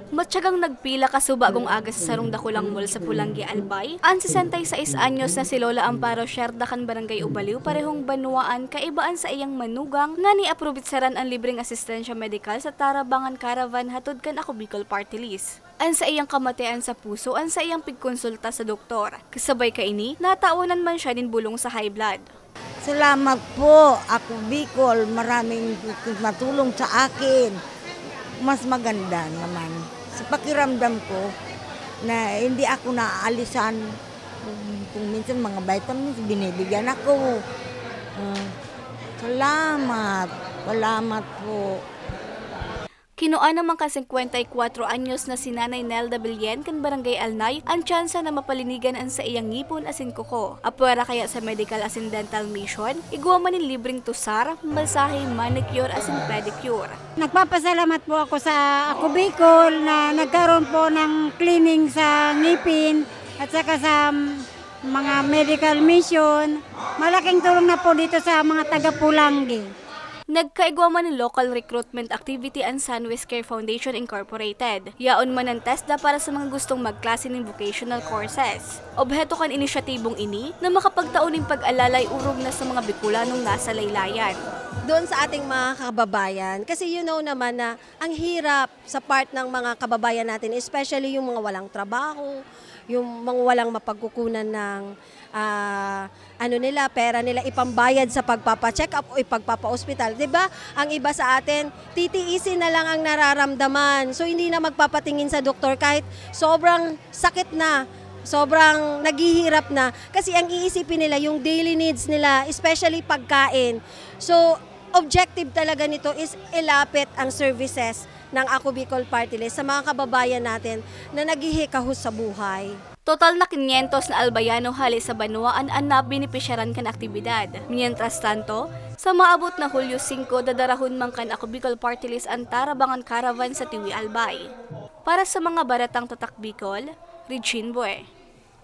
Matyagang nagpila kasubagong aga sa Sarong Dakulang Mall sa Pulangi, Albay, ang 66 anyos na si Lola Amparo Sherdakan Barangay Ubaliw parehong banuaan kaibaan sa iyang manugang nga ni-aprobit saran ang libreng asistensya medikal sa Tarabangan Caravan hatod kan Ako Bicol Party List. An sa iyang kamatayan sa puso, an sa iyang pigkonsulta sa doktor. Kasabay kaini, nataunan man siya din bulong sa high blood. Salamat po, Ako Bicol, maraming matulong sa akin. Mas maganda naman sa pakiramdam ko na hindi ako naaalisan kung minsan mga vitamins binibigyan ako. Salamat po. Kinuan naman ka 54 anyos na si Nanay Nelda Bilyen kan Barangay Alnay ang tsansa na mapalinigan ang sa iyang ngipon asin kuko. Apwera kaya sa medical asin dental mission, igwa man ni libreng tusar, masahe, manicure asin pedicure. Nagpapasalamat po ako sa Ako Bicol na nagkaroon po ng cleaning sa ngipin at saka sa mga medical mission. Malaking tulong na po dito sa mga taga-Pulangi. Nagkaigwa man ng local recruitment activity ang Sunwest Care Foundation Incorporated. Yaon man ang TESDA para sa mga gustong magklase ng vocational courses. Obheto kan inisyatibong ini na makapagtauning pag-alalay urog na sa mga Bicolanong nasa laylayan. Doon sa ating mga kababayan, kasi you know naman na ang hirap sa part ng mga kababayan natin, especially yung mga walang trabaho, yung mga walang mapagkukunan ng pera nila ipambayad sa pagpapa-check up o ipagpapa-hospital. 'Di ba? Ang iba sa atin, titiisin na lang ang nararamdaman. So hindi na magpapatingin sa doktor kahit sobrang sakit na, sobrang naghihirap na kasi ang iisipin nila yung daily needs nila, especially pagkain. So objective talaga nito is ilapit ang services ng Ako Bicol Party List sa mga kababayan natin na naghihikahos sa buhay. Total na 500 na albayano hali sa Banuaan ang nabinipisyaran kan aktibidad. Mientras tanto, sa maabot na Hulyo 5, dadarahon man kan Ako Bicol Party List ang Tarabangan Caravan sa Tiwi, Albay. Para sa mga baratang tatak Bicol, Regine Bue.